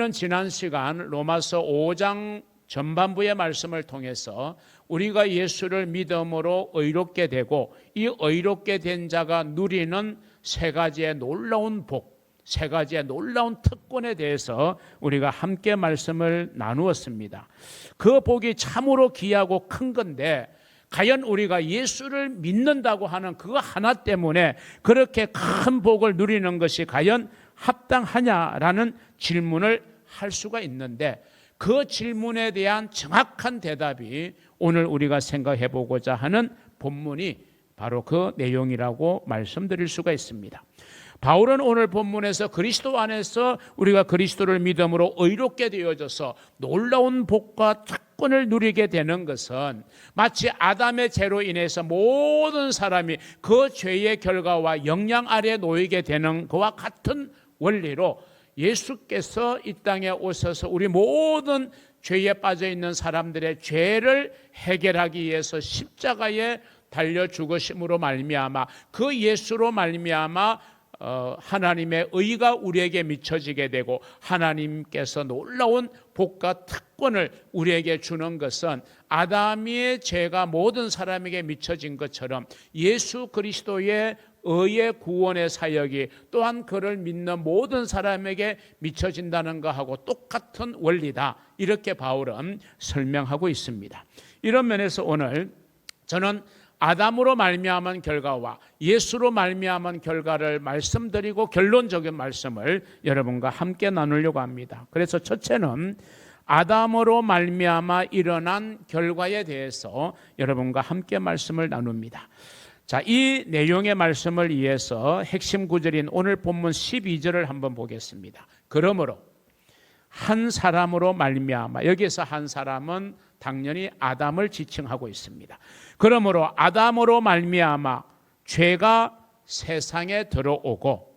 우리는 지난 시간 로마서 5장 전반부의 말씀을 통해서 우리가 예수를 믿음으로 의롭게 되고 이 의롭게 된 자가 누리는 세 가지의 놀라운 복, 세 가지의 놀라운 특권에 대해서 우리가 함께 말씀을 나누었습니다. 그 복이 참으로 귀하고 큰 건데 과연 우리가 예수를 믿는다고 하는 그거 하나 때문에 그렇게 큰 복을 누리는 것이 과연 합당하냐라는 질문을 할 수가 있는데 그 질문에 대한 정확한 대답이 오늘 우리가 생각해 보고자 하는 본문이 바로 그 내용이라고 말씀드릴 수가 있습니다. 바울은 오늘 본문에서 그리스도 안에서 우리가 그리스도를 믿음으로 의롭게 되어져서 놀라운 복과 특권을 누리게 되는 것은 마치 아담의 죄로 인해서 모든 사람이 그 죄의 결과와 영향 아래에 놓이게 되는 것과 같은 원리로 예수께서 이 땅에 오셔서 우리 모든 죄에 빠져 있는 사람들의 죄를 해결하기 위해서 십자가에 달려 죽으심으로 말미암아 그 예수로 말미암아 하나님의 의가 우리에게 미쳐지게 되고 하나님께서 놀라운 복과 특권을 우리에게 주는 것은 아담의 죄가 모든 사람에게 미쳐진 것처럼 예수 그리스도의 의의 구원의 사역이 또한 그를 믿는 모든 사람에게 미쳐진다는 것하고 똑같은 원리다. 이렇게 바울은 설명하고 있습니다. 이런 면에서 오늘 저는 아담으로 말미암은 결과와 예수로 말미암은 결과를 말씀드리고 결론적인 말씀을 여러분과 함께 나누려고 합니다. 그래서 첫째는 아담으로 말미암아 일어난 결과에 대해서 여러분과 함께 말씀을 나눕니다. 자, 이 내용의 말씀을 위해서 핵심 구절인 오늘 본문 12절을 한번 보겠습니다. 그러므로 한 사람으로 말미암아, 여기서 한 사람은 당연히 아담을 지칭하고 있습니다. 그러므로 아담으로 말미암아 죄가 세상에 들어오고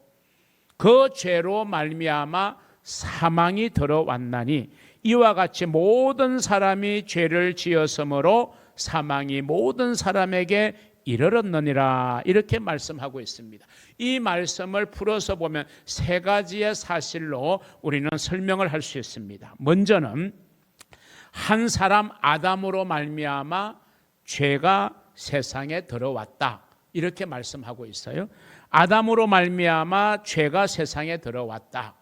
그 죄로 말미암아 사망이 들어왔나니 이와 같이 모든 사람이 죄를 지었으므로 사망이 모든 사람에게 이르렀느니라. 이렇게 말씀하고 있습니다. 이 말씀을 풀어서 보면 세 가지의 사실로 우리는 설명을 할 수 있습니다. 먼저는 한 사람 아담으로 말미암아 죄가 세상에 들어왔다. 이렇게 말씀하고 있어요. 아담으로 말미암아 죄가 세상에 들어왔다.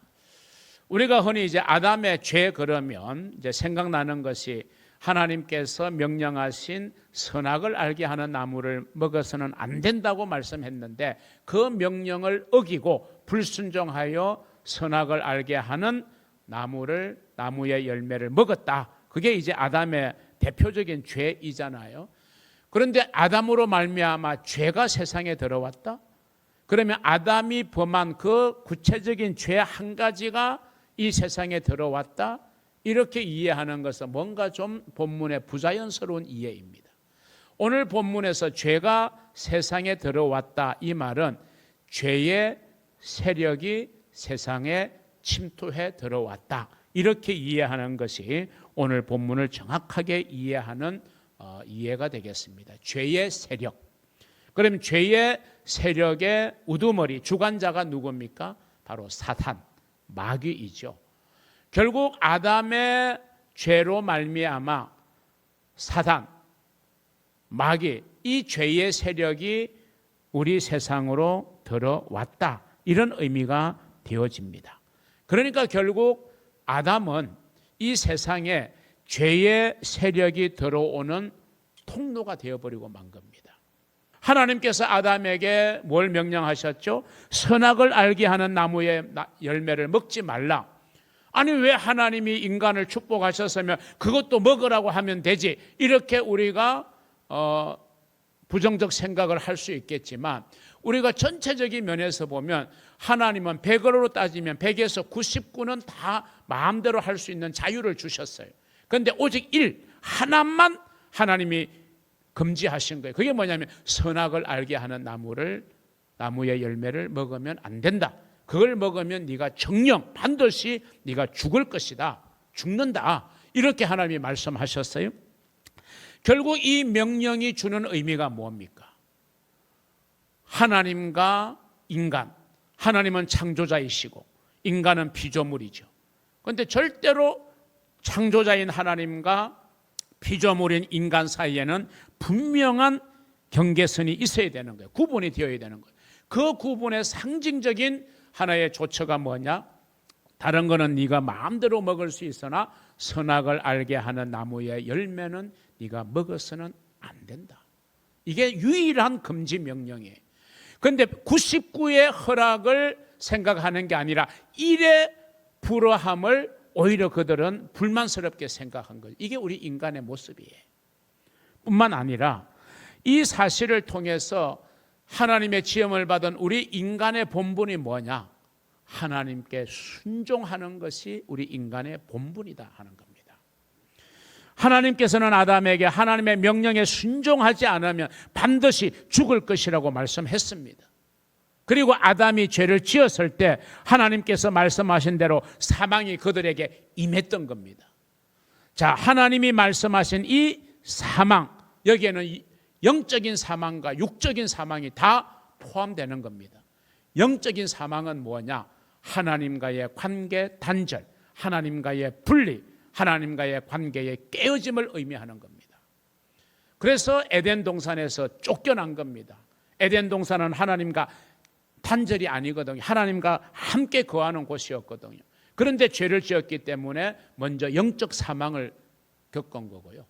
우리가 흔히 이제 아담의 죄 그러면 이제 생각나는 것이 하나님께서 명령하신 선악을 알게 하는 나무를 먹어서는 안 된다고 말씀했는데 그 명령을 어기고 불순종하여 선악을 알게 하는 나무의 열매를 먹었다. 그게 이제 아담의 대표적인 죄이잖아요. 그런데 아담으로 말미암아 죄가 세상에 들어왔다? 그러면 아담이 범한 그 구체적인 죄 한 가지가 이 세상에 들어왔다? 이렇게 이해하는 것은 뭔가 좀 본문의 부자연스러운 이해입니다. 오늘 본문에서 죄가 세상에 들어왔다 이 말은 죄의 세력이 세상에 침투해 들어왔다. 이렇게 이해하는 것이 오늘 본문을 정확하게 이해하는 이해가 되겠습니다. 죄의 세력. 그럼 죄의 세력의 우두머리, 주관자가 누굽니까? 바로 사탄, 마귀이죠. 결국 아담의 죄로 말미암아 사단, 마귀, 이 죄의 세력이 우리 세상으로 들어왔다. 이런 의미가 되어집니다. 그러니까 결국 아담은 이 세상에 죄의 세력이 들어오는 통로가 되어버리고 만 겁니다. 하나님께서 아담에게 뭘 명령하셨죠? 선악을 알게 하는 나무의 열매를 먹지 말라. 아니 왜 하나님이 인간을 축복하셨으면 그것도 먹으라고 하면 되지. 이렇게 우리가 부정적 생각을 할 수 있겠지만 우리가 전체적인 면에서 보면 하나님은 100으로 따지면 100에서 99는 다 마음대로 할 수 있는 자유를 주셨어요. 그런데 오직 하나만 하나님이 금지하신 거예요. 그게 뭐냐면 선악을 알게 하는 나무의 열매를 먹으면 안 된다. 그걸 먹으면 네가 정령 반드시 네가 죽을 것이다. 죽는다. 이렇게 하나님이 말씀하셨어요. 결국 이 명령이 주는 의미가 뭡니까? 하나님과 인간, 하나님은 창조자이시고 인간은 피조물이죠. 그런데 절대로 창조자인 하나님과 피조물인 인간 사이에는 분명한 경계선이 있어야 되는 거예요. 구분이 되어야 되는 거예요. 그 구분의 상징적인 하나의 조처가 뭐냐? 다른 거는 네가 마음대로 먹을 수 있으나 선악을 알게 하는 나무의 열매는 네가 먹어서는 안 된다. 이게 유일한 금지 명령이에요. 그런데 99의 허락을 생각하는 게 아니라 1의 불허함을 오히려 그들은 불만스럽게 생각한 거예요. 이게 우리 인간의 모습이에요. 뿐만 아니라 이 사실을 통해서 하나님의 지음을 받은 우리 인간의 본분이 뭐냐? 하나님께 순종하는 것이 우리 인간의 본분이다 하는 겁니다. 하나님께서는 아담에게 하나님의 명령에 순종하지 않으면 반드시 죽을 것이라고 말씀했습니다. 그리고 아담이 죄를 지었을 때 하나님께서 말씀하신 대로 사망이 그들에게 임했던 겁니다. 자, 하나님이 말씀하신 이 사망, 여기에는 영적인 사망과 육적인 사망이 다 포함되는 겁니다. 영적인 사망은 뭐냐? 하나님과의 관계 단절, 하나님과의 분리, 하나님과의 관계의 깨어짐을 의미하는 겁니다. 그래서 에덴 동산에서 쫓겨난 겁니다. 에덴 동산은 하나님과 단절이 아니거든요. 하나님과 함께 거하는 곳이었거든요. 그런데 죄를 지었기 때문에 먼저 영적 사망을 겪은 거고요.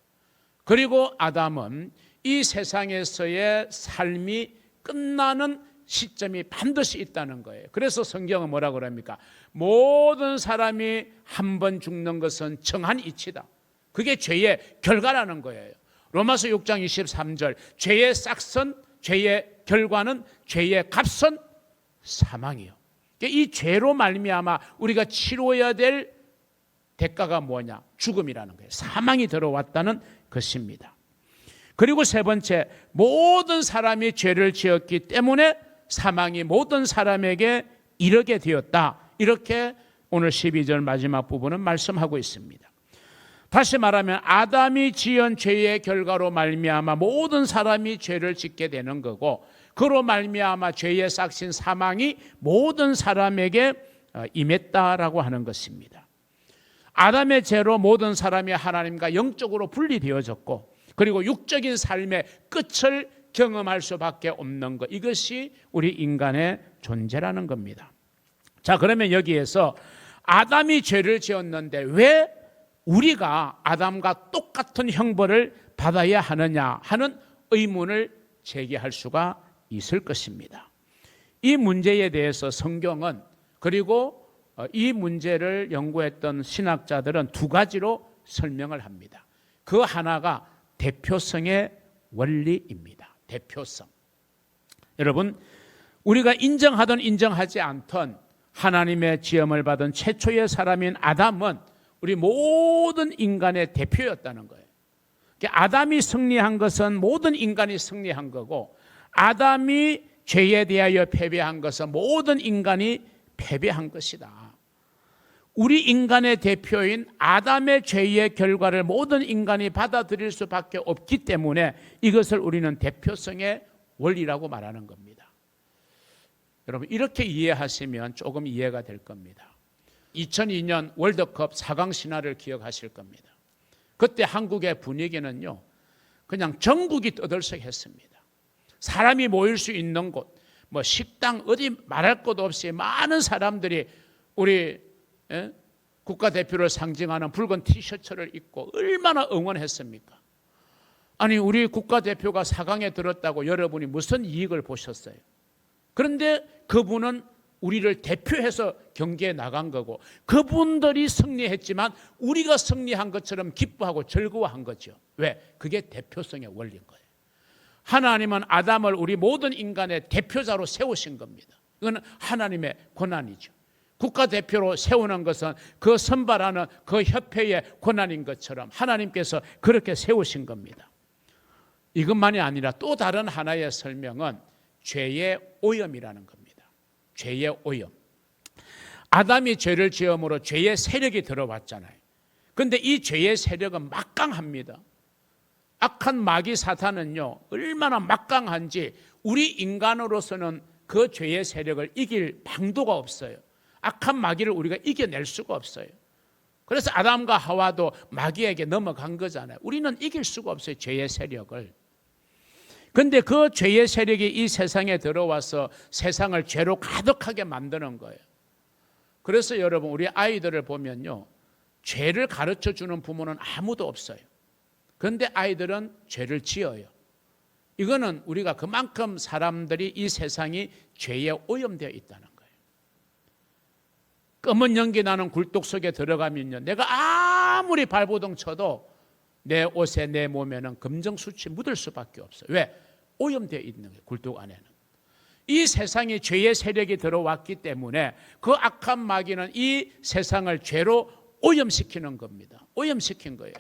그리고 아담은 이 세상에서의 삶이 끝나는 시점이 반드시 있다는 거예요. 그래서 성경은 뭐라고 그럽니까? 모든 사람이 한 번 죽는 것은 정한 이치다. 그게 죄의 결과라는 거예요. 로마서 6장 23절, 죄의 싹선, 죄의 결과는, 죄의 값은 사망이요. 이 죄로 말미암아 우리가 치러야 될 대가가 뭐냐? 죽음이라는 거예요. 사망이 들어왔다는 것입니다. 그리고 세 번째, 모든 사람이 죄를 지었기 때문에 사망이 모든 사람에게 이르게 되었다. 이렇게 오늘 12절 마지막 부분은 말씀하고 있습니다. 다시 말하면 아담이 지은 죄의 결과로 말미암아 모든 사람이 죄를 짓게 되는 거고, 그로 말미암아 죄의 싹신 사망이 모든 사람에게 임했다라고 하는 것입니다. 아담의 죄로 모든 사람이 하나님과 영적으로 분리되어졌고, 그리고 육적인 삶의 끝을 경험할 수밖에 없는 것, 이것이 우리 인간의 존재라는 겁니다. 자, 그러면 여기에서 아담이 죄를 지었는데 왜 우리가 아담과 똑같은 형벌을 받아야 하느냐 하는 의문을 제기할 수가 있을 것입니다. 이 문제에 대해서 성경은, 그리고 이 문제를 연구했던 신학자들은 두 가지로 설명을 합니다. 그 하나가 대표성의 원리입니다. 대표성. 여러분, 우리가 인정하든 인정하지 않든 하나님의 지음을 받은 최초의 사람인 아담은 우리 모든 인간의 대표였다는 거예요. 아담이 승리한 것은 모든 인간이 승리한 거고, 아담이 죄에 대하여 패배한 것은 모든 인간이 패배한 것이다. 우리 인간의 대표인 아담의 죄의 결과를 모든 인간이 받아들일 수밖에 없기 때문에 이것을 우리는 대표성의 원리라고 말하는 겁니다. 여러분, 이렇게 이해하시면 조금 이해가 될 겁니다. 2002년 월드컵 4강 신화를 기억하실 겁니다. 그때 한국의 분위기는요, 그냥 전국이 떠들썩했습니다. 사람이 모일 수 있는 곳, 뭐 식당, 어디 말할 것도 없이 많은 사람들이 우리 국가대표를 상징하는 붉은 티셔츠를 입고 얼마나 응원했습니까? 아니, 우리 국가대표가 4강에 들었다고 여러분이 무슨 이익을 보셨어요? 그런데 그분은 우리를 대표해서 경기에 나간 거고, 그분들이 승리했지만 우리가 승리한 것처럼 기뻐하고 즐거워한 거죠. 왜? 그게 대표성의 원리인 거예요. 하나님은 아담을 우리 모든 인간의 대표자로 세우신 겁니다. 이건 하나님의 권한이죠. 국가대표로 세우는 것은 그 선발하는 그 협회의 권한인 것처럼 하나님께서 그렇게 세우신 겁니다. 이것만이 아니라 또 다른 하나의 설명은 죄의 오염이라는 겁니다. 죄의 오염. 아담이 죄를 지음으로 죄의 세력이 들어왔잖아요. 그런데 이 죄의 세력은 막강합니다. 악한 마귀 사탄은요, 얼마나 막강한지 우리 인간으로서는 그 죄의 세력을 이길 방도가 없어요. 악한 마귀를 우리가 이겨낼 수가 없어요. 그래서 아담과 하와도 마귀에게 넘어간 거잖아요. 우리는 이길 수가 없어요, 죄의 세력을. 그런데 그 죄의 세력이 이 세상에 들어와서 세상을 죄로 가득하게 만드는 거예요. 그래서 여러분, 우리 아이들을 보면요, 죄를 가르쳐 주는 부모는 아무도 없어요. 그런데 아이들은 죄를 지어요. 이거는 우리가 그만큼 사람들이, 이 세상이 죄에 오염되어 있다는 거예요. 검은 연기 나는 굴뚝 속에 들어가면요, 내가 아무리 발버둥 쳐도 내 옷에, 내 몸에는 검정수치 묻을 수밖에 없어요. 왜? 오염되어 있는 거예요, 굴뚝 안에는. 이 세상에 죄의 세력이 들어왔기 때문에 그 악한 마귀는 이 세상을 죄로 오염시키는 겁니다. 오염시킨 거예요.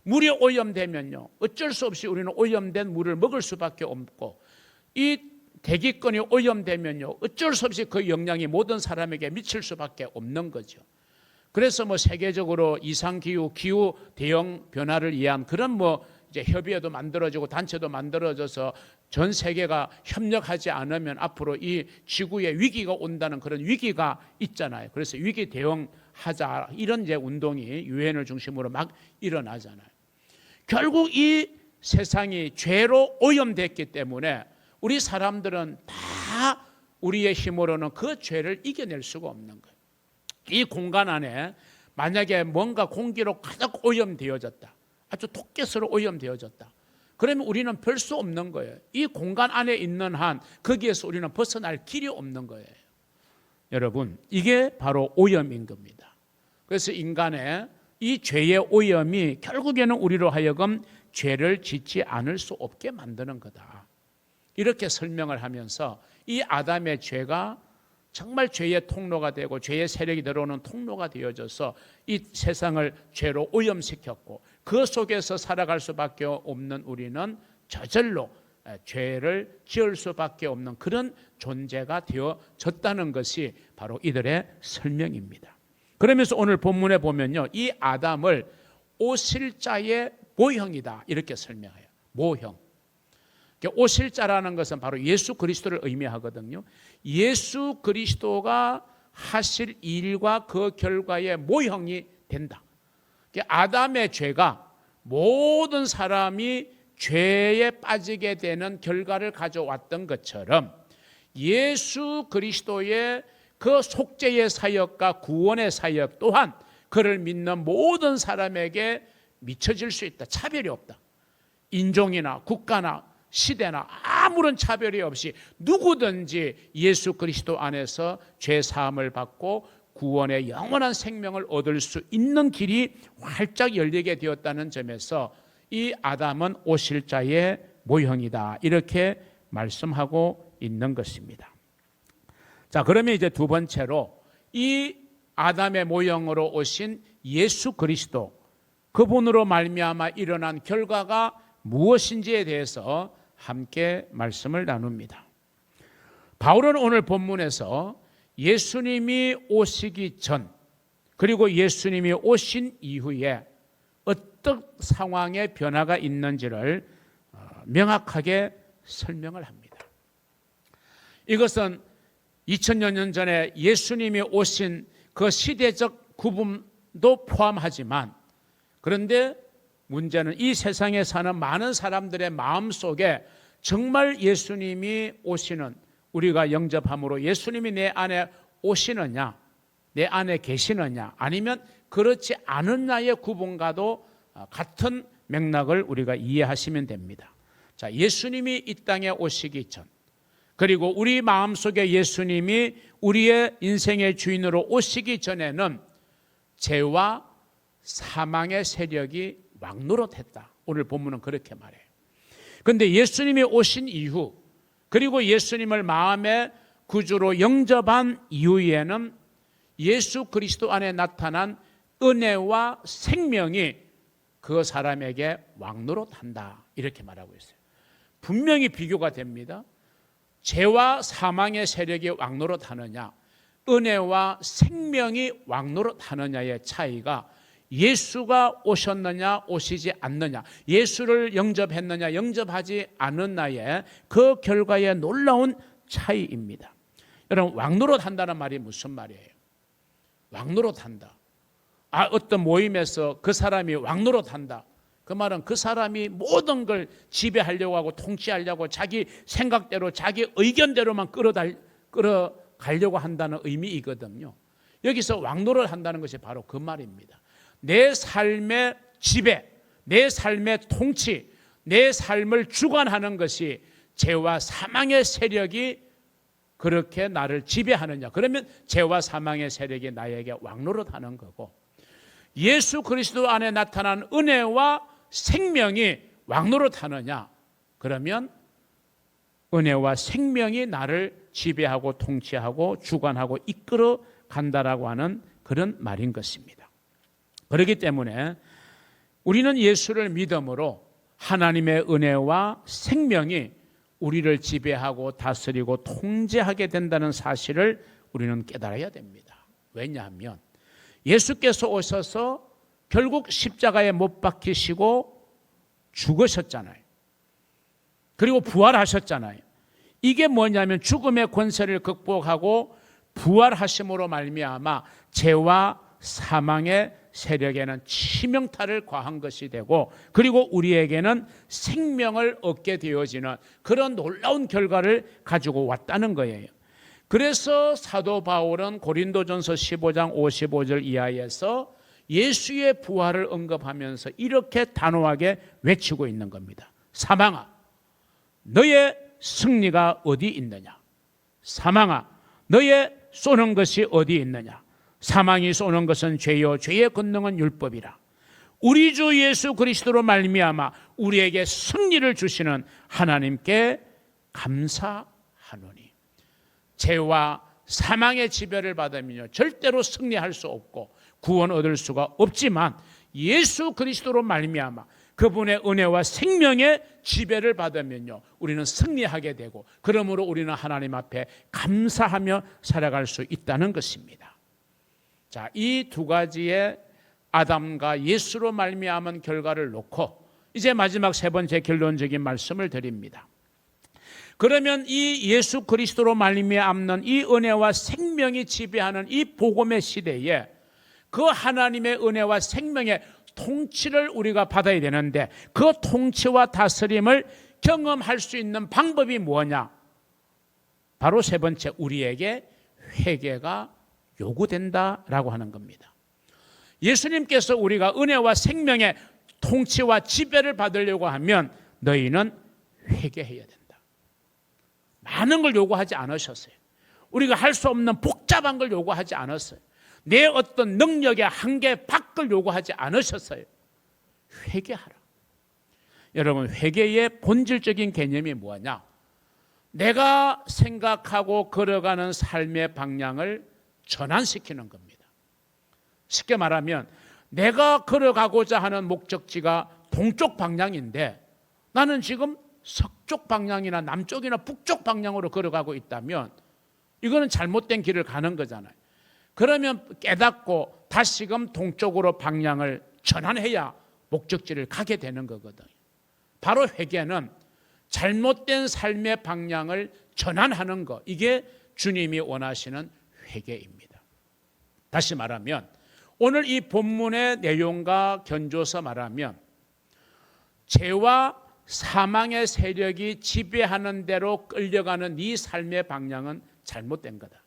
물이 오염되면요, 어쩔 수 없이 우리는 오염된 물을 먹을 수밖에 없고, 이 대기권이 오염되면요, 어쩔 수 없이 그 영향이 모든 사람에게 미칠 수밖에 없는 거죠. 그래서 세계적으로 이상기후, 기후 대응 변화를 위한 그런 이제 협의회도 만들어지고 단체도 만들어져서 전 세계가 협력하지 않으면 앞으로 이 지구에 위기가 온다는 그런 위기가 있잖아요. 그래서 위기 대응하자, 이런 이제 운동이 유엔을 중심으로 막 일어나잖아요. 결국 이 세상이 죄로 오염됐기 때문에 우리 사람들은 다 우리의 힘으로는 그 죄를 이겨낼 수가 없는 거예요. 이 공간 안에 만약에 뭔가 공기로 가득 오염되어졌다, 아주 토끼스로 오염되어졌다, 그러면 우리는 별 수 없는 거예요. 이 공간 안에 있는 한 거기에서 우리는 벗어날 길이 없는 거예요. 여러분, 이게 바로 오염인 겁니다. 그래서 인간의 이 죄의 오염이 결국에는 우리로 하여금 죄를 짓지 않을 수 없게 만드는 거다, 이렇게 설명을 하면서 이 아담의 죄가 정말 죄의 통로가 되고 죄의 세력이 들어오는 통로가 되어져서 이 세상을 죄로 오염시켰고, 그 속에서 살아갈 수밖에 없는 우리는 저절로 죄를 지을 수밖에 없는 그런 존재가 되어졌다는 것이 바로 이들의 설명입니다. 그러면서 오늘 본문에 보면요, 이 아담을 오실자의 모형이다, 이렇게 설명해요. 모형. 오실자라는 것은 바로 예수 그리스도를 의미하거든요. 예수 그리스도가 하실 일과 그 결과의 모형이 된다. 아담의 죄가 모든 사람이 죄에 빠지게 되는 결과를 가져왔던 것처럼 예수 그리스도의 그 속죄의 사역과 구원의 사역 또한 그를 믿는 모든 사람에게 미쳐질 수 있다. 차별이 없다. 인종이나 국가나 시대나 아무런 차별이 없이 누구든지 예수 그리스도 안에서 죄 사함을 받고 구원의 영원한 생명을 얻을 수 있는 길이 활짝 열리게 되었다는 점에서 이 아담은 오실자의 모형이다, 이렇게 말씀하고 있는 것입니다. 자, 그러면 이제 두 번째로 이 아담의 모형으로 오신 예수 그리스도, 그분으로 말미암아 일어난 결과가 무엇인지에 대해서 함께 말씀을 나눕니다. 바울은 오늘 본문에서 예수님이 오시기 전, 그리고 예수님이 오신 이후에 어떤 상황의 변화가 있는지를 명확하게 설명을 합니다. 이것은 2000여 년 전에 예수님이 오신 그 시대적 구분도 포함하지만, 그런데 문제는 이 세상에 사는 많은 사람들의 마음속에 정말 예수님이 오시는, 우리가 영접함으로 예수님이 내 안에 오시느냐, 내 안에 계시느냐, 아니면 그렇지 않느냐의 구분과도 같은 맥락을 우리가 이해하시면 됩니다. 자, 예수님이 이 땅에 오시기 전, 그리고 우리 마음속에 예수님이 우리의 인생의 주인으로 오시기 전에는 죄와 사망의 세력이 왕노릇했다. 오늘 본문은 그렇게 말해요. 그런데 예수님이 오신 이후, 그리고 예수님을 마음의 구주로 영접한 이후에는 예수 그리스도 안에 나타난 은혜와 생명이 그 사람에게 왕노릇한다, 이렇게 말하고 있어요. 분명히 비교가 됩니다. 죄와 사망의 세력이 왕노릇하느냐, 은혜와 생명이 왕노릇하느냐의 차이가 예수가 오셨느냐 오시지 않느냐, 예수를 영접했느냐 영접하지 않느냐의 그 결과의 놀라운 차이입니다. 여러분, 왕노릇한다는 말이 무슨 말이에요? 왕노릇한다. 어떤 모임에서 그 사람이 왕노릇한다. 그 말은 그 사람이 모든 걸 지배하려고 하고 통치하려고 자기 생각대로 자기 의견대로만 끌어가려고 한다는 의미이거든요. 여기서 왕노를 한다는 것이 바로 그 말입니다. 내 삶의 지배, 내 삶의 통치, 내 삶을 주관하는 것이 죄와 사망의 세력이 그렇게 나를 지배하느냐. 그러면 죄와 사망의 세력이 나에게 왕노릇하는 거고, 예수 그리스도 안에 나타난 은혜와 생명이 왕노릇하느냐. 그러면 은혜와 생명이 나를 지배하고 통치하고 주관하고 이끌어 간다라고 하는 그런 말인 것입니다. 그렇기 때문에 우리는 예수를 믿음으로 하나님의 은혜와 생명이 우리를 지배하고 다스리고 통제하게 된다는 사실을 우리는 깨달아야 됩니다. 왜냐하면 예수께서 오셔서 결국 십자가에 못 박히시고 죽으셨잖아요. 그리고 부활하셨잖아요. 이게 뭐냐면 죽음의 권세를 극복하고 부활하심으로 말미암아 죄와 사망의 세력에는 치명타를 과한 것이 되고, 그리고 우리에게는 생명을 얻게 되어지는 그런 놀라운 결과를 가지고 왔다는 거예요. 그래서 사도 바울은 고린도전서 15장 55절 이하에서 예수의 부활을 언급하면서 이렇게 단호하게 외치고 있는 겁니다. 사망아, 너의 승리가 어디 있느냐? 사망아, 너의 쏘는 것이 어디 있느냐? 사망이 쏘는 것은 죄요, 죄의 권능은 율법이라. 우리 주 예수 그리스도로 말미암아 우리에게 승리를 주시는 하나님께 감사하노니. 죄와 사망의 지배를 받으면요 절대로 승리할 수 없고 구원 얻을 수가 없지만, 예수 그리스도로 말미암아 그분의 은혜와 생명의 지배를 받으면요 우리는 승리하게 되고, 그러므로 우리는 하나님 앞에 감사하며 살아갈 수 있다는 것입니다. 자, 이 두 가지의 아담과 예수로 말미암은 결과를 놓고 이제 마지막 세 번째 결론적인 말씀을 드립니다. 그러면 이 예수 그리스도로 말미암는 이 은혜와 생명이 지배하는 이 복음의 시대에 그 하나님의 은혜와 생명의 통치를 우리가 받아야 되는데, 그 통치와 다스림을 경험할 수 있는 방법이 뭐냐? 바로 세 번째, 우리에게 회개가 요구된다라고 하는 겁니다. 예수님께서 우리가 은혜와 생명의 통치와 지배를 받으려고 하면 너희는 회개해야 된다. 많은 걸 요구하지 않으셨어요. 우리가 할 수 없는 복잡한 걸 요구하지 않았어요. 내 어떤 능력의 한계 밖을 요구하지 않으셨어요. 회개하라. 여러분, 회개의 본질적인 개념이 뭐냐? 내가 생각하고 걸어가는 삶의 방향을 전환시키는 겁니다. 쉽게 말하면 내가 걸어가고자 하는 목적지가 동쪽 방향인데 나는 지금 서쪽 방향이나 남쪽이나 북쪽 방향으로 걸어가고 있다면 이거는 잘못된 길을 가는 거잖아요. 그러면 깨닫고 다시금 동쪽으로 방향을 전환해야 목적지를 가게 되는 거거든요. 바로 회개는 잘못된 삶의 방향을 전환하는 것, 이게 주님이 원하시는 회개입니다. 다시 말하면 오늘 이 본문의 내용과 견줘서 말하면 죄와 사망의 세력이 지배하는 대로 끌려가는 네 삶의 방향은 잘못된 거다.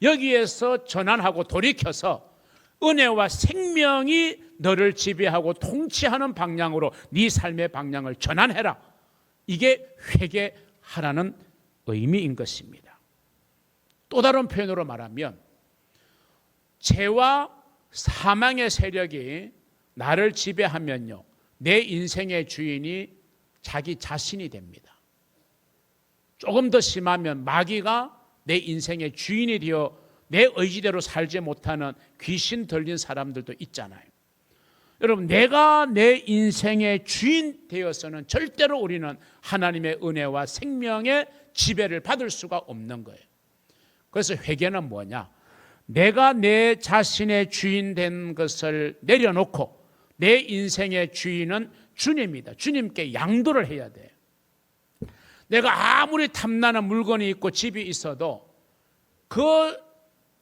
여기에서 전환하고 돌이켜서 은혜와 생명이 너를 지배하고 통치하는 방향으로 네 삶의 방향을 전환해라. 이게 회개하라는 의미인 것입니다. 또 다른 표현으로 말하면 죄와 사망의 세력이 나를 지배하면요 내 인생의 주인이 자기 자신이 됩니다. 조금 더 심하면 마귀가 내 인생의 주인이 되어 내 의지대로 살지 못하는 귀신 들린 사람들도 있잖아요. 여러분, 내가 내 인생의 주인 되어서는 절대로 우리는 하나님의 은혜와 생명의 지배를 받을 수가 없는 거예요. 그래서 회개는 뭐냐? 내가 내 자신의 주인 된 것을 내려놓고 내 인생의 주인은 주님이다. 주님께 양도를 해야 돼요. 내가 아무리 탐나는 물건이 있고 집이 있어도 그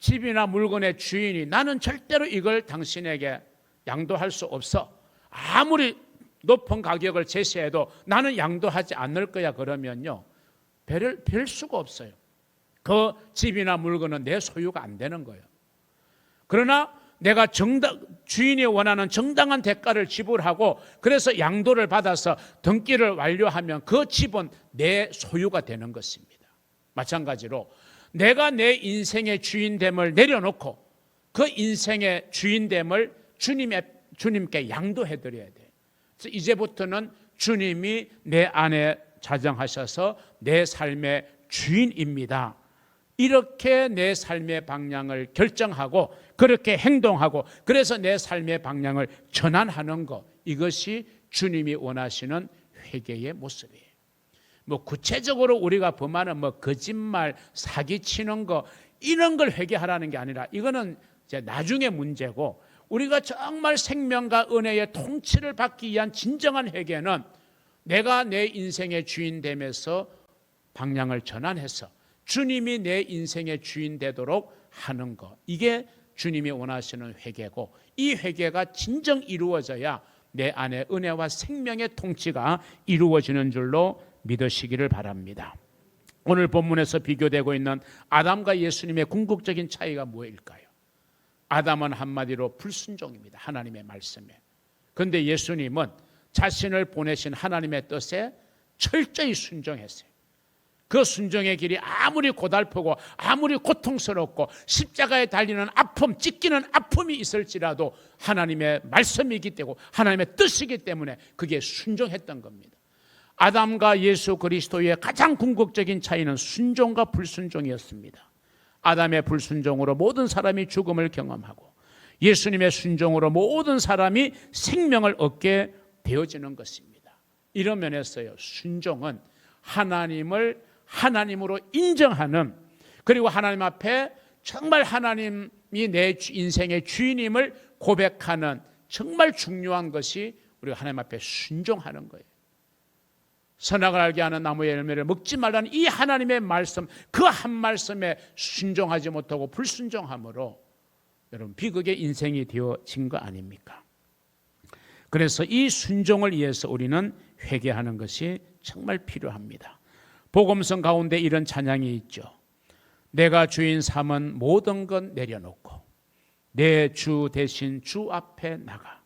집이나 물건의 주인이 나는 절대로 이걸 당신에게 양도할 수 없어, 아무리 높은 가격을 제시해도 나는 양도하지 않을 거야, 그러면요 별 수가 없어요. 그 집이나 물건은 내 소유가 안 되는 거예요. 그러나 내가 주인이 원하는 정당한 대가를 지불하고 그래서 양도를 받아서 등기를 완료하면 그 집은 내 소유가 되는 것입니다. 마찬가지로 내가 내 인생의 주인됨을 내려놓고 그 인생의 주인됨을 주님께 양도해 드려야 돼요. 그래서 이제부터는 주님이 내 안에 자정하셔서 내 삶의 주인입니다. 이렇게 내 삶의 방향을 결정하고 그렇게 행동하고 그래서 내 삶의 방향을 전환하는 것, 이것이 주님이 원하시는 회개의 모습이에요. 구체적으로 우리가 범하는 거짓말, 사기치는 거, 이런 걸 회개하라는 게 아니라 이거는 이제 나중에 문제고, 우리가 정말 생명과 은혜의 통치를 받기 위한 진정한 회개는 내가 내 인생의 주인 되면서 방향을 전환해서 주님이 내 인생의 주인 되도록 하는 것, 이게 주님이 원하시는 회개고, 이 회개가 진정 이루어져야 내 안에 은혜와 생명의 통치가 이루어지는 줄로 믿으시기를 바랍니다. 오늘 본문에서 비교되고 있는 아담과 예수님의 궁극적인 차이가 무엇일까요? 아담은 한마디로 불순종입니다, 하나님의 말씀에. 그런데 예수님은 자신을 보내신 하나님의 뜻에 철저히 순종했어요. 그 순종의 길이 아무리 고달프고 아무리 고통스럽고 십자가에 달리는 아픔, 찢기는 아픔이 있을지라도 하나님의 말씀이기 때문에, 하나님의 뜻이기 때문에 그게 순종했던 겁니다. 아담과 예수 그리스도의 가장 궁극적인 차이는 순종과 불순종이었습니다. 아담의 불순종으로 모든 사람이 죽음을 경험하고 예수님의 순종으로 모든 사람이 생명을 얻게 되어지는 것입니다. 이런 면에서요, 순종은 하나님을 하나님으로 인정하는, 그리고 하나님 앞에 정말 하나님이 내 인생의 주인임을 고백하는 정말 중요한 것이 우리가 하나님 앞에 순종하는 거예요. 선악을 알게 하는 나무의 열매를 먹지 말라는 이 하나님의 말씀, 그 한 말씀에 순종하지 못하고 불순종함으로 여러분 비극의 인생이 되어진 거 아닙니까? 그래서 이 순종을 위해서 우리는 회개하는 것이 정말 필요합니다. 복음성 가운데 이런 찬양이 있죠. 내가 주인 삼은 모든 것 내려놓고 내 주 대신 주 앞에 나가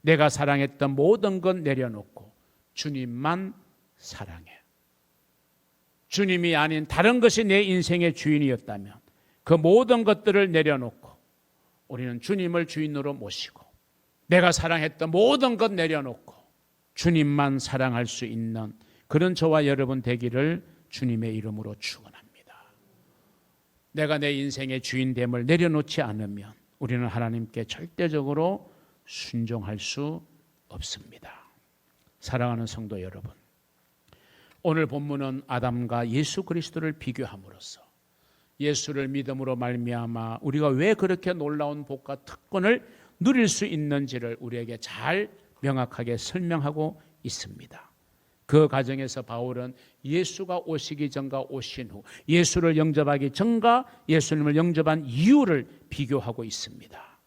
내가 사랑했던 모든 것 내려놓고 주님만 사랑해. 주님이 아닌 다른 것이 내 인생의 주인이었다면 그 모든 것들을 내려놓고 우리는 주님을 주인으로 모시고 내가 사랑했던 모든 것 내려놓고 주님만 사랑할 수 있는 그런 저와 여러분 되기를 주님의 이름으로 축원합니다. 내가 내 인생의 주인됨을 내려놓지 않으면 우리는 하나님께 절대적으로 순종할 수 없습니다. 사랑하는 성도 여러분, 오늘 본문은 아담과 예수 그리스도를 비교함으로써 예수를 믿음으로 말미암아 우리가 왜 그렇게 놀라운 복과 특권을 누릴 수 있는지를 우리에게 잘 명확하게 설명하고 있습니다. 그 과정에서 바울은 예수가 오시기 전과 오신 후, 예수를 영접하기 전과 예수님을 영접한 이유를 비교하고 있습니다.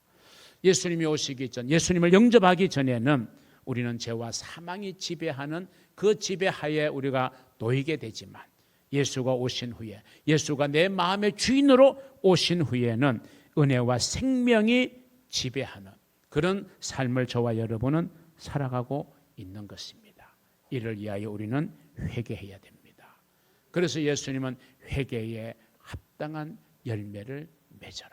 예수님이 오시기 전, 예수님을 영접하기 전에는 우리는 죄와 사망이 지배하는 그 지배하에 우리가 놓이게 되지만 예수가 오신 후에, 예수가 내 마음의 주인으로 오신 후에는 은혜와 생명이 지배하는 그런 삶을 저와 여러분은 살아가고 있는 것입니다. 이를 위하여 우리는 회개해야 됩니다. 그래서 예수님은 회개에 합당한 열매를 맺어라.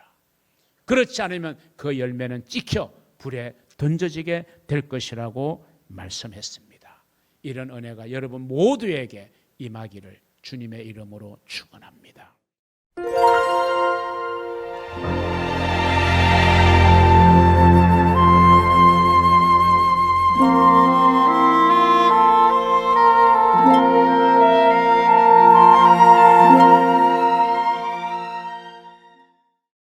그렇지 않으면 그 열매는 찍혀 불에 던져지게 될 것이라고 말씀했습니다. 이런 은혜가 여러분 모두에게 임하기를 주님의 이름으로 축원합니다.